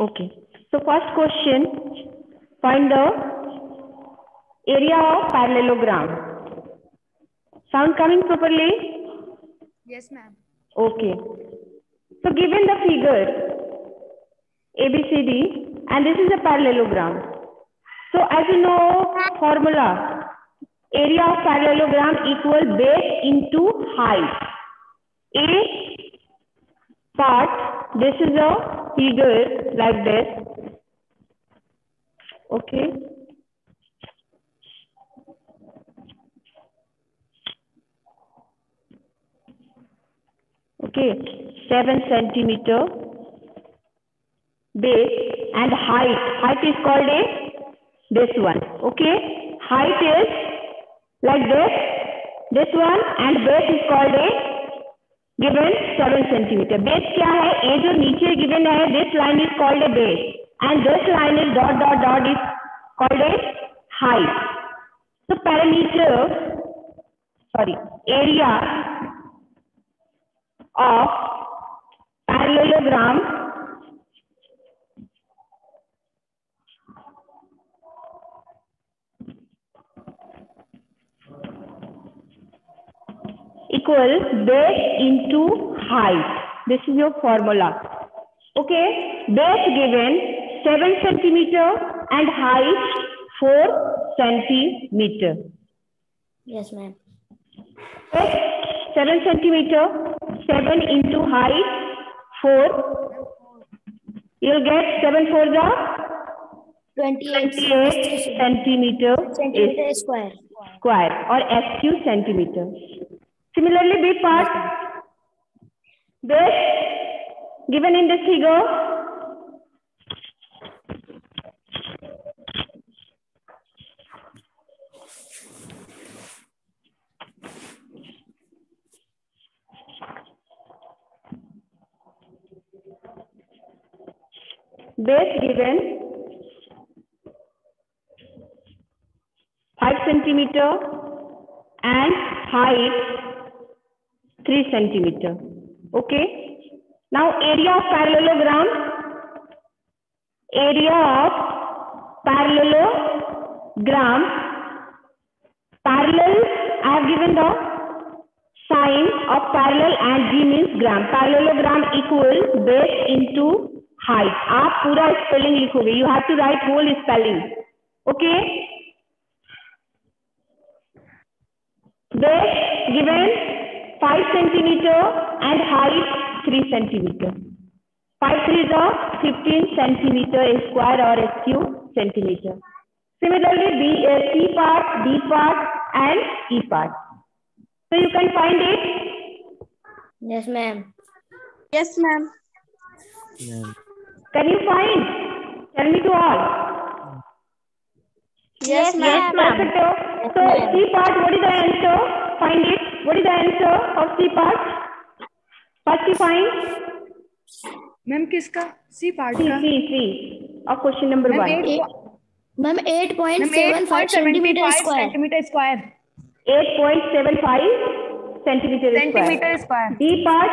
Okay. So first question, find the area of parallelogram. Sound coming properly? Yes, ma'am. Okay. So given the figure ABCD and this is a parallelogram. So as you know formula, area of parallelogram equal base into height. A part, this is a figure like this. Okay. Okay, 7 centimeter base and height is called this one. Okay, height is like this one and base is called given 7 centimeter. Base क्या है? ये जो नीचे given है, this line is called a base and this line is dot dot dot is called a height. So area of parallelogram equal base into height. This is your formula. Okay, base given 7 centimeter and height 4 centimeter. Yes, ma'am. 7 centimeter, 7 into height 4. You'll get 7 for the 28 centimeter square or SQ centimeter. Similarly, B part, base given in this figure. Base given 5 centimeter and height 3 centimeter. Okay. Now area of parallelogram. Parallel, I have given the sign of parallel and G means gram. Parallelogram equal base into height. आप पूरा spelling लिखोगे. You have to write whole spelling. Okay. Base given 5 centimeter and height 3 centimeter. 5 3 is 15 centimeter square or SQ centimeter. Similarly, C part, D part, and E part. So you can find it. Yes, ma'am. Yes, ma'am. Can you find? Tell me to all. Yes, ma'am. So C part, what is the answer? Find it. What is the answer of C part? First you find. Ma'am, किसका? C part का? C. Of question number 1. Ma'am, 8.75 centimeter square. 8.75 centimeter square. D part.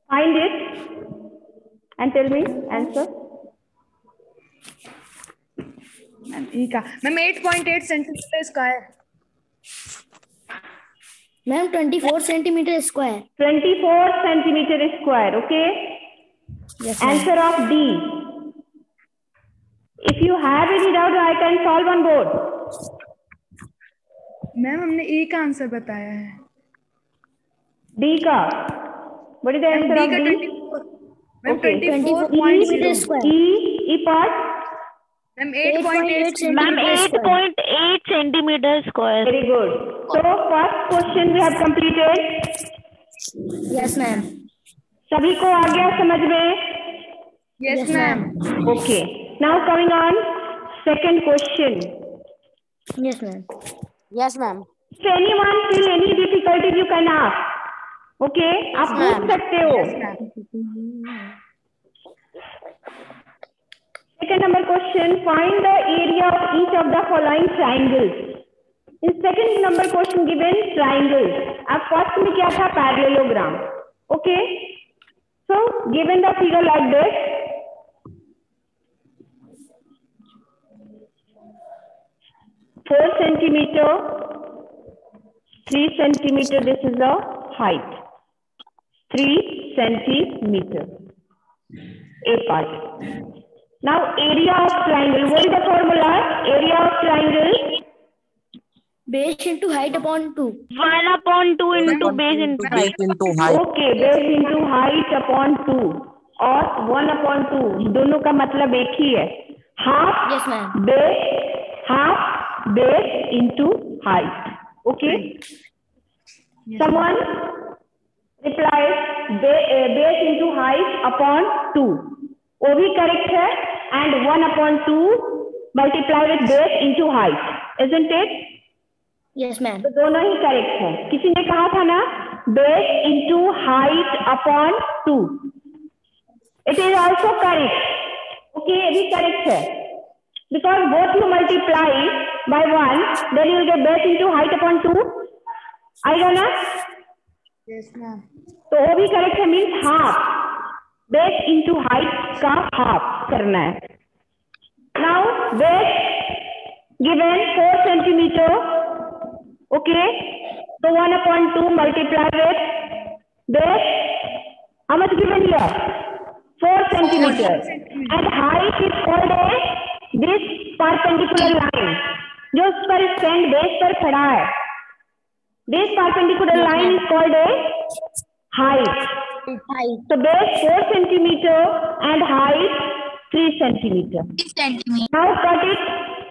Find it and tell me answer. Ma'am, 8.8 centimeter square. Ma'am, 24 centimeter square. 24 centimeter square. Okay. Yes, answer of D. If you have any doubt, I can solve on board. Ma'am हमने E का answer बताया है. D का. What is the answer of D? Ma'am, Okay. 24 square. E part. Ma'am, 8.8 centimeter square. Very good. So first question we have completed. Yes, ma'am. सभी को आ गया समझ में? Yes, ma'am. Okay. Now coming on second question. Yes, ma'am. Yes, ma'am. If anyone feel any difficulty, you can ask. Okay? आप पूछ सकते हो. Second number question. Find the area of each of the following triangles. In second number question given triangles. अब first में क्या था? Parallelogram. Okay? So given the figure like this. Four centimeter, 3 centimeter. This is the height. 3 centimeter. A part. Now area of triangle. What is the formula? Area of triangle. Base into height upon 2. 1/2 into base into height. Okay, base into height upon 2 और 1/2 दोनों का मतलब एक ही है. Half Yes, ma'am. base into height. Okay. Someone replies base into height upon 2. वो भी correct है. And 1/2 multiply with base into height. Isn't it? Yes, ma'am. तो दोनों ही करेक्ट है. किसी ने कहा था ना base into height upon 2. It is also correct. Okay, ये भी करेक्ट है. Because both you multiply by 1, then you will get base into height upon 2. आएगा ना? Yes, ma'am. तो वो भी करेक्ट है. Means half. Base into height का हाफ करना है. Now base given 4 centimetre. Okay, तो 1/2 multiply with base. How much given here? 4 centimetre. And height is called as this perpendicular line जो उस पर स्टैंड बेस पर खड़ा है. This perpendicular line is called as height. So base 4 centimeter and height 3 centimeter. 6 centimeter. Now cut it.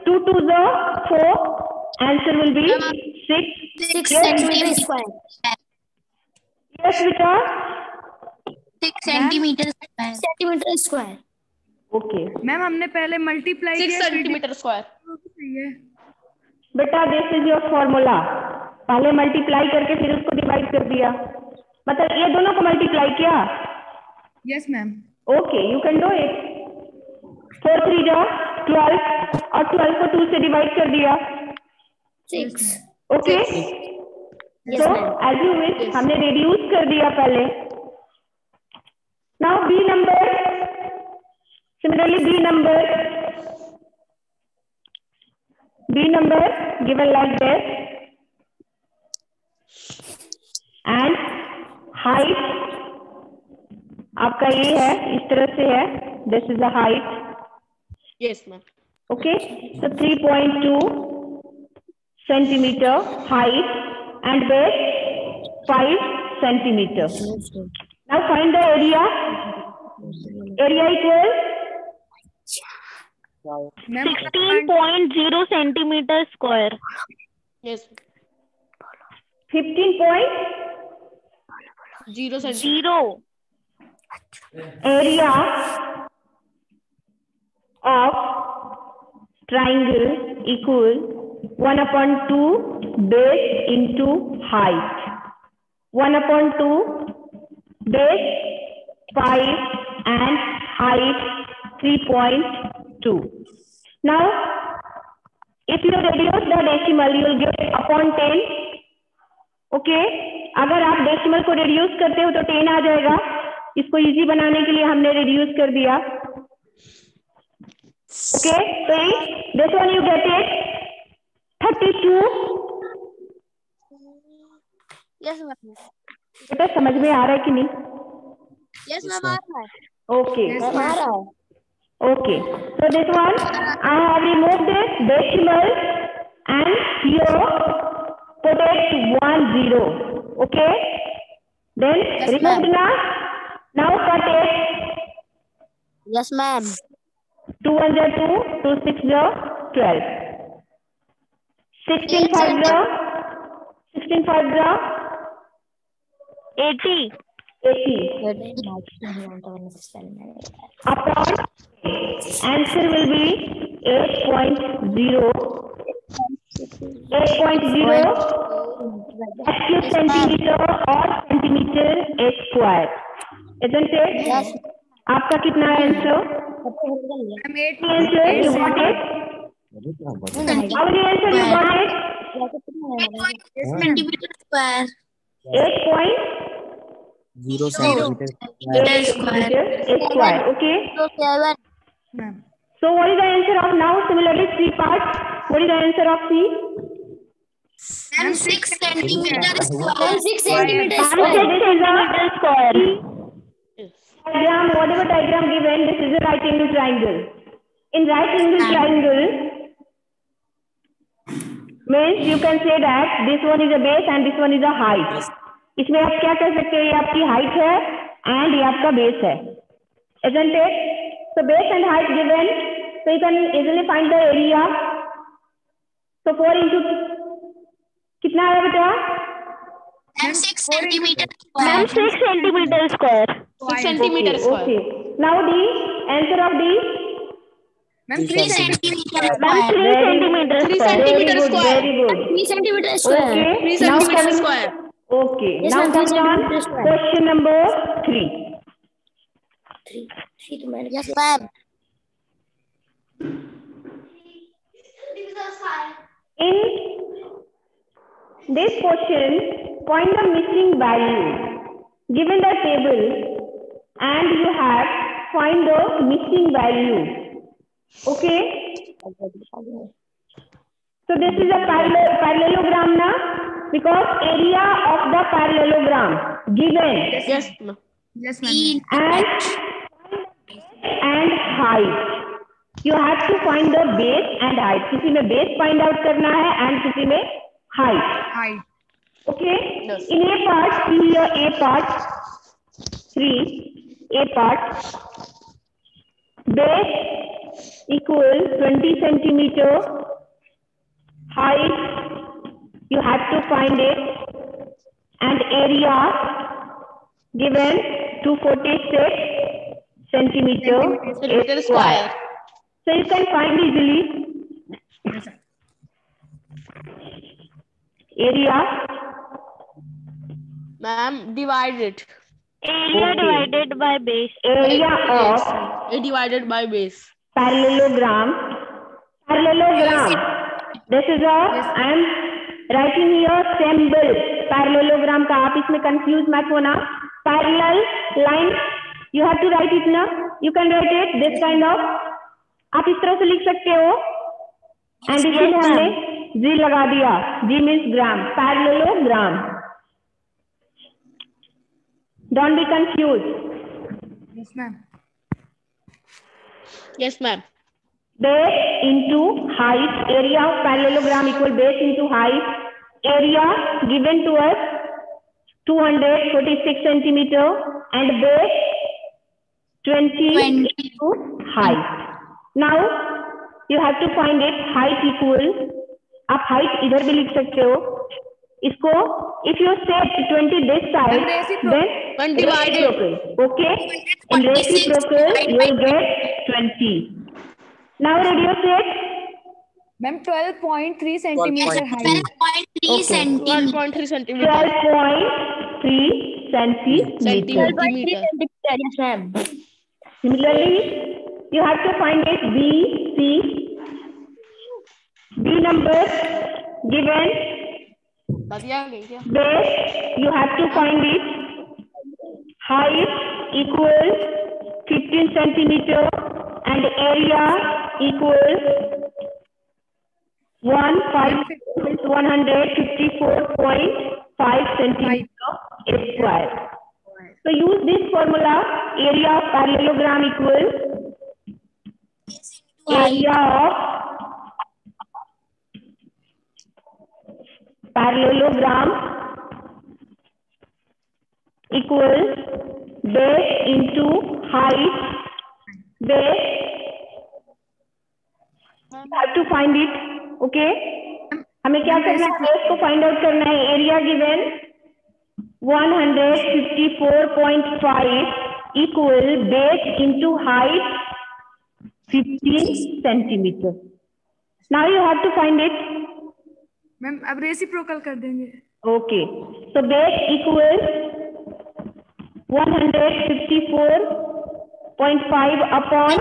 2 to the 4. Answer will be 6. 6 Yes, centimeter square. Yes, Vita. 6 centimeter square. Centimeter square. Okay. Ma'am हमने पहले multiply 6 centimetre square. सही है. बेटा this is your formula. पहले multiply करके फिर उसको divide कर दिया. मतलब ये दोनों को मल्टीप्लाई किया. Yes ma'am. Okay, you can do it. 4 3 जा 12 और 12 को 2 से डिवाइड कर दिया. 6. Okay. Yes, So ma'am. as you wish, हमने reduce कर दिया पहले. Now B number. Similarly B number given like this. And height आपका ये है, इस तरह से है. This is the height. Yes ma'am. Okay. So 3.2 centimeter height and base 5 centimeter. Now find the area. Area equal ma'am 16.0 centimeter square. Yes. 15.0 0 0. area of triangle equal 1/2 base into height. 1/2 base 5 and height 3.2. Now, if you reduce the decimal, you will get upon 10. Okay, अगर आप decimal को reduce करते हो तो 10 आ जाएगा. इसको easy बनाने के लिए हमने रिड्यूस कर दिया. ओके, तो this one you get it 32. Yes, ma'am. बेटा समझ में आ रहा है कि नहीं? Yes, ma'am. ओके. हमारा Okay, so this one I have removed this decimal and here put it 1 0. Okay, then remove now cut it. Yes, ma'am. 2 1 are 2, 2 6 are 12. 16 5 are 80. 80. Upon answer will be 8.0. 8.0 actual centimeter or centimeter square. Isn't it? Yes. आपका कितना है answer? Ma'am 8 Answer you got it? How many answer you got it? Centimeter square. 8 point 0 centimeter square. 8 centimeter square. Okay. 7. Ma'am. So what is the answer of now? Similarly, three parts. What is the answer of C? Ma'am, 6 centimeter square. 6 centimeter Ma'am, square. this is a Square. Yes. diagram, whatever diagram given, this is a right angle triangle. In right angle triangle, means you can say that this one is a base and this one is a height. इसमें आप क्या कह सकते हैं? ये आपकी height है and ये आपका base है. Isn't it? So base and height given, so you can easily find the area. So 4 into कितना है बेटा? And 6 centimeter Ma'am, 6 centimeter square. 6 centimeter square. Okay. Now D, answer of D. Ma'am, 3 centimeter Ma'am, 3 centimeter 3 square. centimeter Very good, square. very good. 3 centimeter square. Okay. 3 Now centimeter coming- square. Okay. Yes, Now ma'am, comes 3 on centimeter square. question number 3. 3 to minus. Yes, ma'am. In this question, find the missing value. Given the table and you have find the missing value. Okay. So this is a parallelogram now, because area of the parallelogram given Yes, ma'am. Yes, ma'am. and height. You have to find the base and height. किसी में base find out करना है and किसी में height. Height. Okay. Yes. In A part, see your A part. 3. A part. Base equal 20 centimeter. Height, you have to find it. And area given 246 centimeter Centimeter square. So you can find easily Yes, sir. area. Ma'am, divide it. Area divided by base. Area of A divided by base. parallelogram. This is a I am writing here symbol. Parallelogram का आप इसमें confuse मत होना. Parallel line. You have to write it ना. You can write it this kind of. आप इस तरह से लिख सकते हो. And इसीलिए हमने G लगा दिया. G means gram. Parallelogram. Don't be confused. Yes, ma'am. Yes, ma'am. Base into height. Area of parallelogram equal base into height. Area given to us 246 centimeter and base 20 into height. Now you have to find it. Height equal. आप height इधर भी लिख सकते हो. इसको if you set 20 this side, then When divided. reciprocal. Okay. In reciprocal, you will get 20. Now radio set. Ma'am, 12.3 centimeter height. 12.3 centimeter. 1.3 centimeter. 12.3 centimeter. Centimeter. Yes, ma'am. Similarly, you have to find it B, C. B number given. बढ़िया गई क्या? Base, you have to find it. Height equal 15 centimeter and area equal 154.5 centimeter square. So use this formula. Area of parallelogram equal area of parallelogram equal base into height. Base, you have to find it. Okay. हमें क्या करना है? Base को find out करना है. Area given 154.5 equal base into height 15 centimeter. Now you have to find it. Ma'am, अब reciprocal कर देंगे. Okay. So base equals 154.5 upon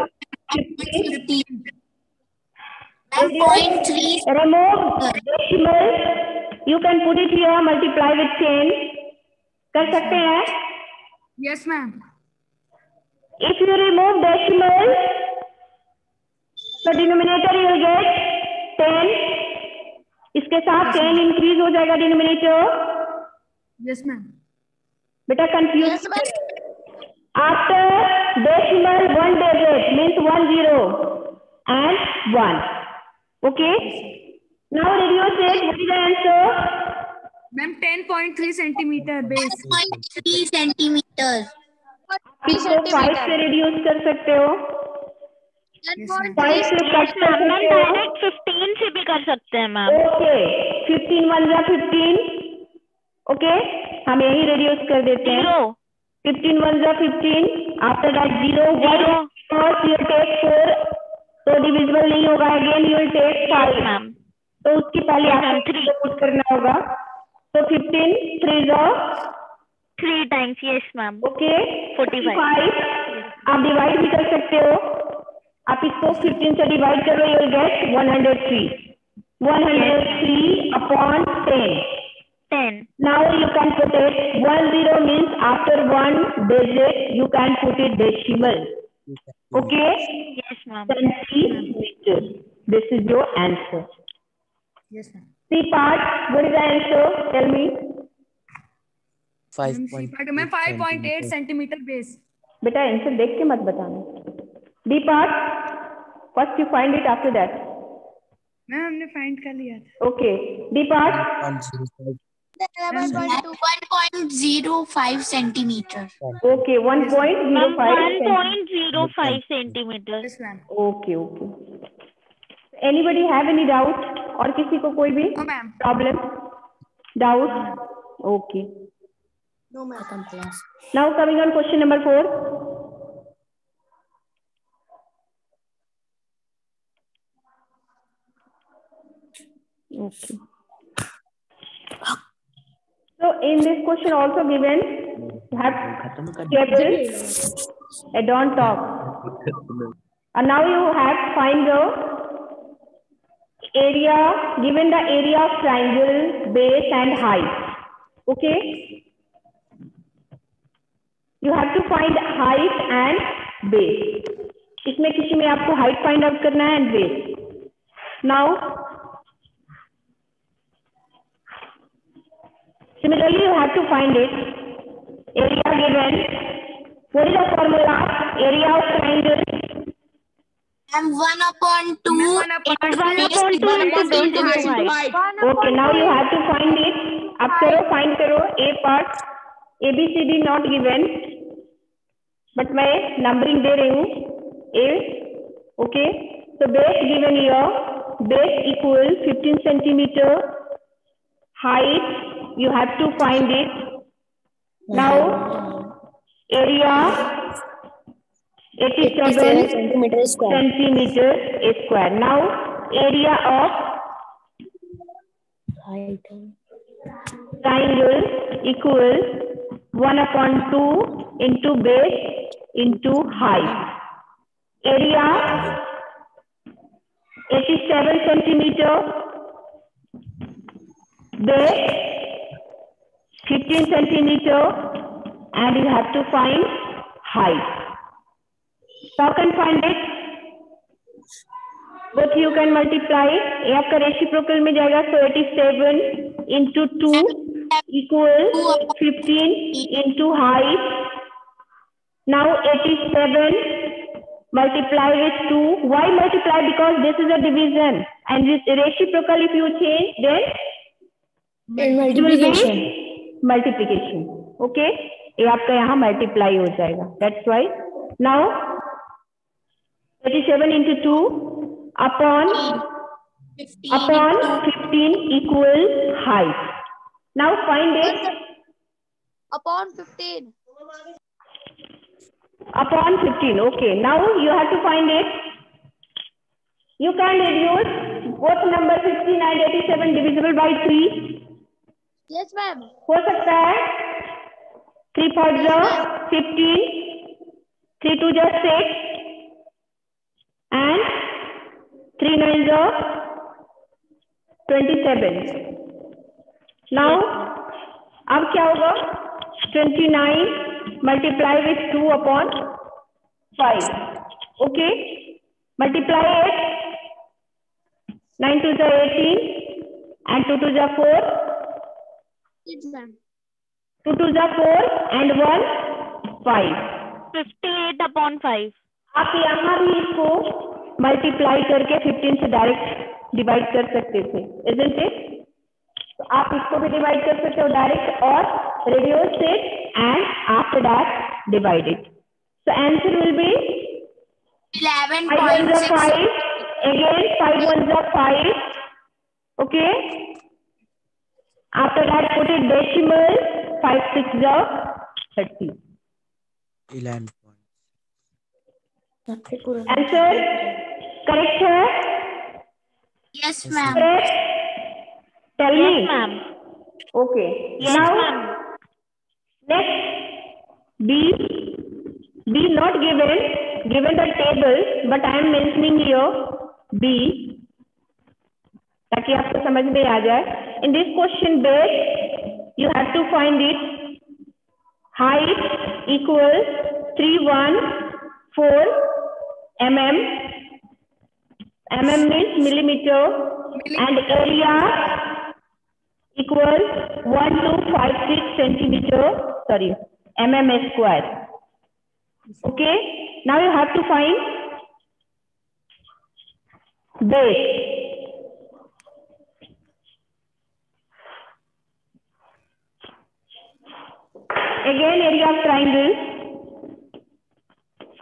15. 1.3. Remove decimal. You can put it here, multiply with 10. कर सकते हैं? Yes, ma'am. If you remove decimal, the denominator you will get 10. इसके साथ 10 increase हो जाएगा डिनोमिनेटर. Yes, ma'am. बेटा confuse. After decimal, one digit means 10 and 1. Okay. Now reduce it. What is the answer? Ma'am, 10.3 centimeter base. 10.3 centimeters. इसको 5 से reduce कर सकते हो. Yes, ma'am. 5 से कट कर मैम सकते हो. डायरेक्ट 15 से भी कर सकते हैं मैम. ओके. 15 1 जा 15. ओके. हम यही रिड्यूस कर देते हैं. 0. 15 1 जा 15. After that 0 1 first you take 4. तो डिविजिबल नहीं होगा. Again you will take 5 ma'am. तो उसकी पहले Yes, ma'am, आपको 3. पुट करना होगा. तो 15 3 3 times. Yes ma'am. ओके. 45. आप डिवाइड भी कर सकते हो. आप इसको 15 से डिवाइड करो. You will get 103. 103 upon 10. 10. Now you can put it 10 means after one digit you can put it decimal. Okay. Yes ma'am. Centimeter. This is your answer. Yes, ma'am. C part. What is the answer? Tell me. Ma'am, C part. Ma'am, 5.8 centimeter base. बेटा answer देख के मत बताना. D part. First you find it after that. Ma'am हमने find कर लिया था. Okay. D part. 1.05 centimeter. Okay. 1.05. 1.05 centimeters. Yes, ma'am. Okay. Okay. Anybody have any doubt? और किसी को कोई भी No, ma'am. problem? Doubt? Okay. No, ma'am. Now coming on question number 4. Okay. So in this question also given, you have careful and don't talk. And now you have to find the area, given the area of triangle, base and height. Okay. You have to find height and base. इसमें किसी में आपको height find out करना है and base. Now, similarly you have to find it. Area given. What is the formula? Area of triangle. And 1/2. 1/2 into base into height. Okay, now you have to find it. अब करो, find करो. A part. A B C D not given, but मैं numbering दे रही हूँ. A, okay. So base given here. Base equal 15 centimeter. Height you have to find it. Now area 87 centimeter square. Now area of triangle equal 1/2 into base into height. Area 87 centimeter. Base 15 centimeter, and you have to find height. How can find it? Both you can multiply. ये आपका reciprocal में जाएगा. So 87 into 2 equal 15 into height. Now 87 multiply with 2. Why multiply? Because this is a division, and this reciprocal if you change, then it will be multiplication. Okay, ये आपका यहाँ multiply हो जाएगा. That's why. Now 87 into 2 upon 15 equal height. Now find it. Upon 15. Upon 15. Okay. Now you have to find it. You can reduce both number 15 and 87 divisible by 3. Yes, ma'am. हो सकता है. 3 4 जा 15. 3 2 जा 6. And 3 9 जा 27. Now अब क्या होगा? 29 multiply with 2 upon 5. Okay, multiply it. 9 to the 18 and 2 to the 4. Yes, ma'am. 2 to the 4 and 1 5. 58 upon 5. आप यहाँ भी इसको मल्टीप्लाई करके 15 से डायरेक्ट डिवाइड कर सकते थे, isn't it? तो आप इसको भी डिवाइड कर सकते हो डायरेक्ट और reduce it and after that divide it. So answer will be 5 ones are 5. Again 5 ones are 5. Okay. After that put it decimal. 5 6 are 30. 11 points. Answer correct है? Yes, ma'am. Correct? Tell Yes, me. ma'am. Okay. Yes, Now ma'am. next B not given the table, but I am mentioning here B ताकि आपको समझ में आ जाए. In this question base you have to find it. Height equals 314 mm. Mm means millimeter, and area equals 1256 centimeter. Sorry, mm square. Okay. Now you have to find base. Again, area of triangle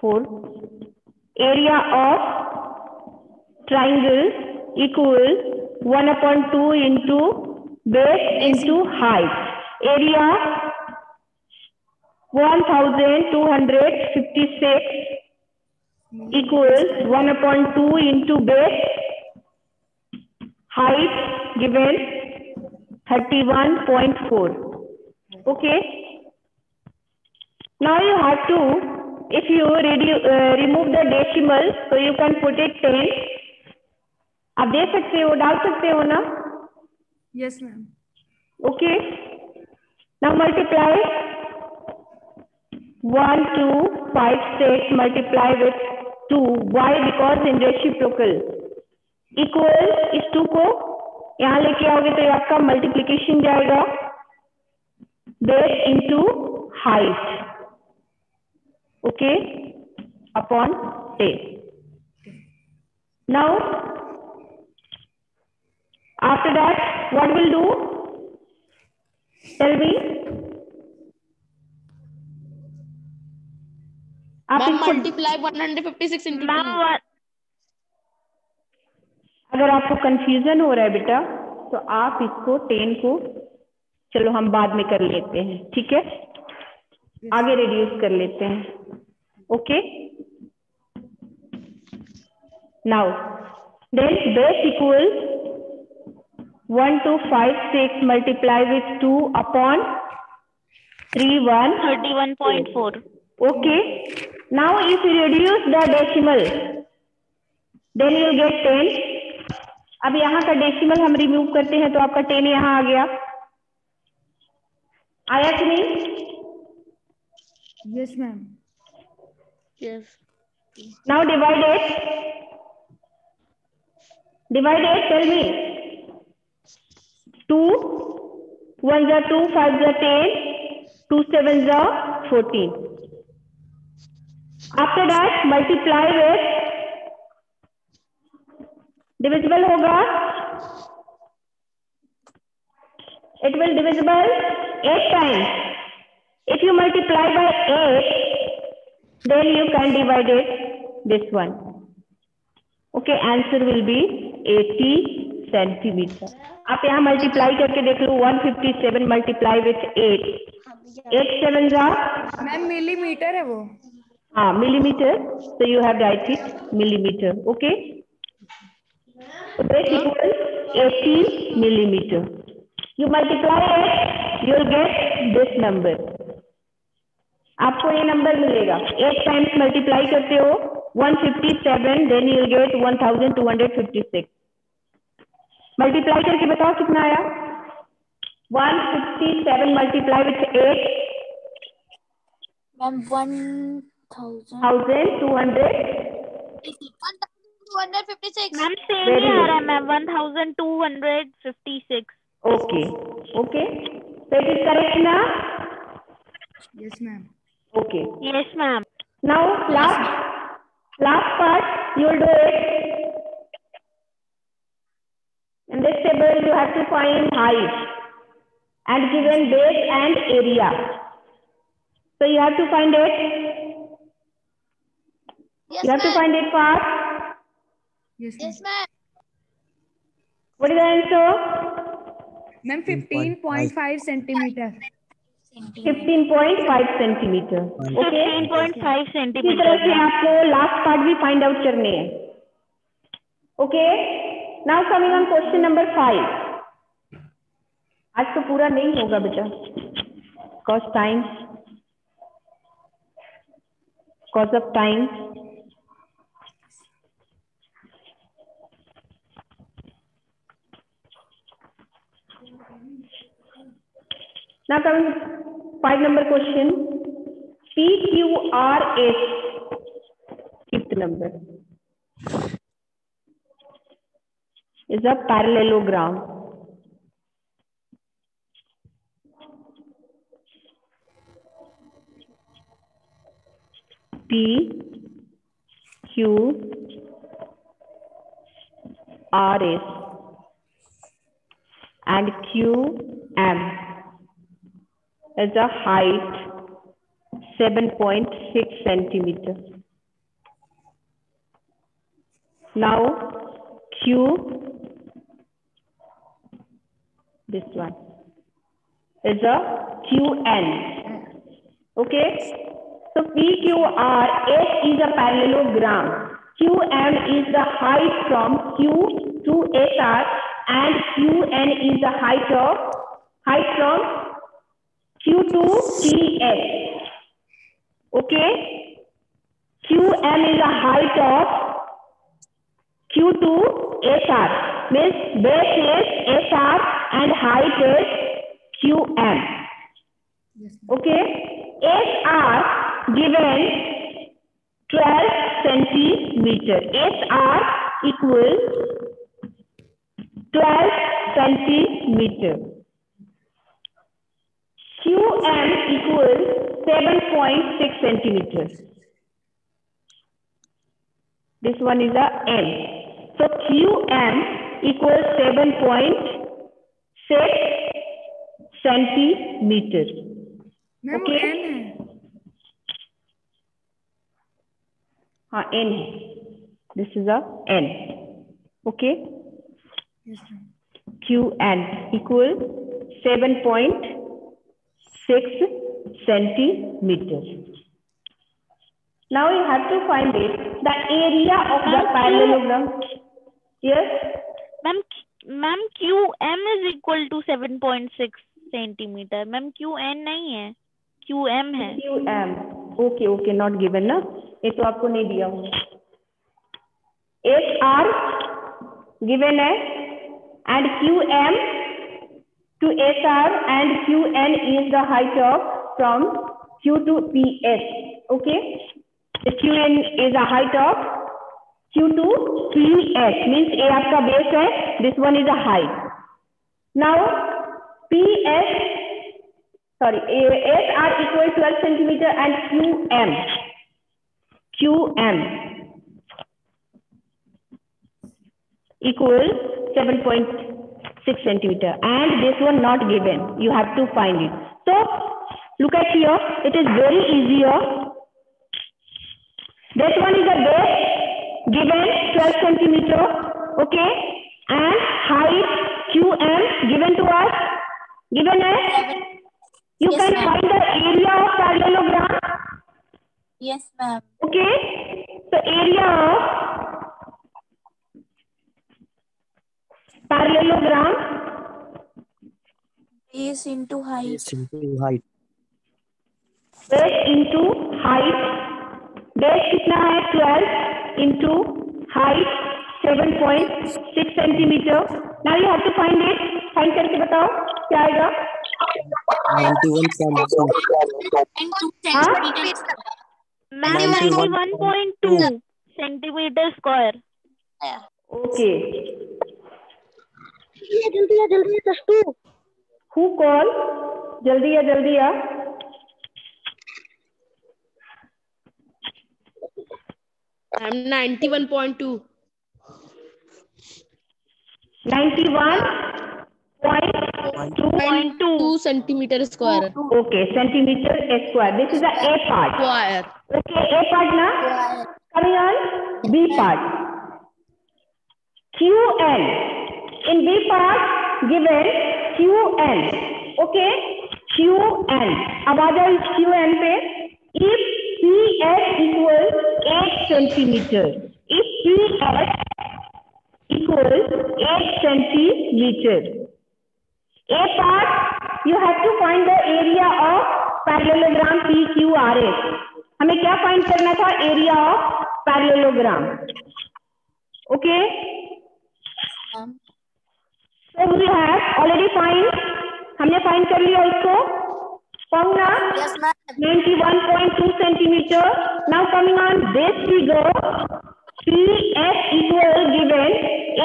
4. Area of triangle equals 1 upon 2 into base into height. Area 1256 equals 1 upon 2 into base. Height given 31.4. Okay. Now you have to, if you remove the decimal, so you can put it 10. आप दे सकते हो, डाल सकते हो ना? Yes, ma'am. Okay. Now multiply 1 2 5 6 multiply with 2. Why? Because in reciprocal. Equal इस 2 को यहाँ लेके आओगे तो ये आपका multiplication जाएगा. Base into height. Okay, upon 10. Now, after that, what will do? Tell me. Ma'am, multiply 156 into 2. अगर आपको कंफ्यूजन हो रहा है बेटा, तो आप इसको 10 को चलो हम बाद में कर लेते हैं, ठीक है? आगे रिड्यूस कर लेते हैं. Okay. Now then base equal 1256 multiply with 2 upon 31.4. Okay. Now if you reduce the decimal, then you will get 10. अब यहाँ का डेसिमल हम रिमूव करते हैं तो आपका 10 यहाँ आ गया. आया कि नहीं? Yes, ma'am. Yes. Now divide it. Divide it. Tell me. 2 1s are 2, 5s are 10, 2 7s are 14. After that multiply with divisible होगा. It will divisible 8 times. If you multiply by 8, then you can divide it this one. Okay, answer will be 80 centimeter. आप यहाँ multiply करके देख लो. 157 multiply with 8. 8 7 जा. Ma'am millimetre है वो. हाँ millimeter. So you have write it millimeter. Okay. So this equals 80 millimeter. You multiply it, you will get this number. आपको ये नंबर मिलेगा. 8 टाइम्स मल्टीप्लाई करते हो 157, then you will get 1256. Multiply करके बताओ कितना आया. 157 multiply with 8. Ma'am 1256. Ma'am same Very ही आ good. रहा है ma'am 1256. Okay. Okay. So it is correct now? Yes, ma'am. Okay. Yes ma'am. Now last part you will do it. In this table you have to find height and given base and area. So you have to find it. Yes, You have to ma'am. find it fast. Yes, Yes, ma'am. ma'am. What is the answer? Ma'am, 15.5 centimeter. 15.5 centimeter. Okay. 15.5 इसी centimetre तरह से ma'am. आपको last part भी find out करने हैं. Okay. Now coming on question number 5. आज तो पूरा नहीं होगा बेटा. Cause of time. Now coming 5 number question. PQRS. Fifth number is a parallelogram. PQRS and QM is a height 7.6 centimeter. Now this one is a QN. Okay. So PQRS is a parallelogram. QM is the height from Q to SR and QN is the height from Q to PS. Okay. QM is the height of Q to SR. Means base is SR and height is QM. Okay. SR given 12 centimeter. SR equals 12 centimeter. QM equals 7.6 centimeters. This one is a M. So QM equals 7.6 centimeters. Ma'am वो Okay. n है. हाँ N है. This is a N. Okay. Yes, ma'am. QN equals 7.6 centimeters. Now you have to find it. The area of the parallelogram. Yes. Ma'am QM is equal to 7.6 centimetre. Ma'am QN नहीं है, QM है. QM. Okay, okay, not given ना. ये तो आपको नहीं दिया हूँ. SR given है and QM to SR and QN is the height of from Q to PS. Okay. The QN is the height of Q to PS. Means A आपका base है. This one is a height. Now SR equal 12 centimeter and QM equal 7.6 centimeter and this one not given. You have to find it. So look at here. It is very easy. This one is a base given 12 centimeter. Okay. And height QM given to us. Given as you Yes, can ma'am. find the area of parallelogram. Yes, ma'am. Okay. So area of parallelogram Base into height. Base into height. base into height. Base कितना है 12 into height 7.6 centimeter. Now you have to find it. Find करके बताओ क्या आएगा. 91 ma'am 91.2 centimetre square. Okay, जल्दी to. Who call? जल्दी या जल्दी या। I'm 91.2. 91.2. 2 centimeter square. Okay, centimeter square. This is the A part. Square. Okay, A part na? Coming on B part. QN. In B part, given QN. Okay, QN. अब आ जाओ इस QN पे. If PS equals 8 centimeter. If PS equals 8 centimeter. A part, you have to find the area of parallelogram PQRS. हमें क्या find करना था? Area of parallelogram. Okay, so we have already find, हमने find कर लिया इसको। Found ना? 91.2 centimetre. Now coming on this figure, PS equal given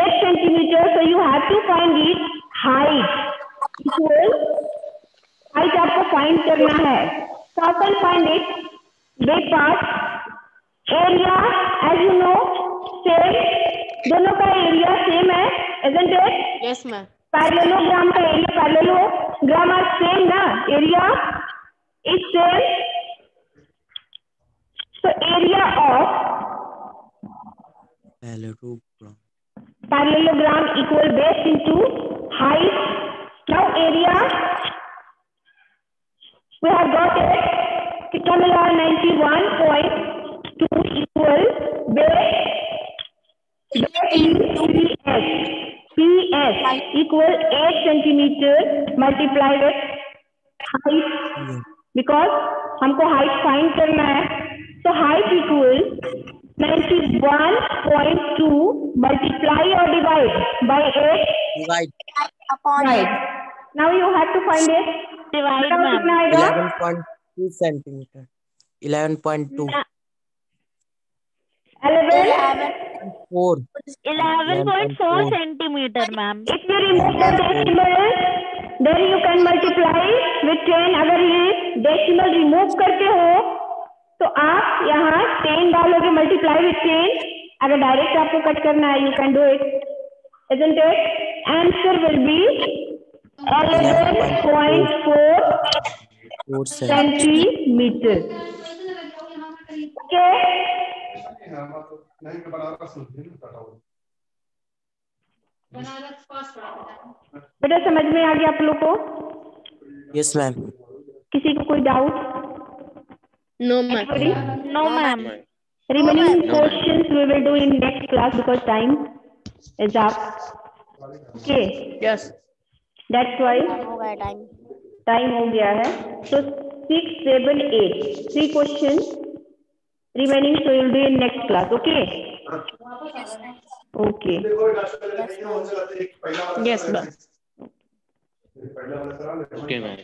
8 centimeter, so you have to find its height equal, height आपको find करना है। So how can find it? Big part, area as you know same, दोनों का area same है, isn't it? Yes, ma'am. Parallelogram का area, parallelogram are same ना, area is same. So area of parallelogram equal base into height. Now area, we have got it. कितना मिला? 91.2 equal base into PS equal 8 centimeter multiplied with height, because हमको height find करना है। So height equal 91.2 multiply or divide by 8? Divide. Right. Now you have to find it. Divide, बताओ ma'am. कितना आएगा? 11.2 centimeter. 11.2. 11.4. 11.4 centimeter, ma'am. If you remove the decimal, then you can multiply with 10. अगर ये decimal remove करते हो तो आप यहाँ 10 डालोगे, multiply with 10. अगर डायरेक्ट आपको कट करना है, you can do it, isn't it? Answer will be 11.4 centimeter. Okay. बेटा समझ में आ गया आप लोग को? Yes, ma'am. किसी को कोई doubt? No, ma'am. No, ma'am. Remaining questions we will do in next class because time is up. Okay. Yes. That's why time हो गया है. So 6, 7, 8 3 questions remaining, so you'll do in next class. Okay. Okay. Yes, ma'am. Okay, ma'am.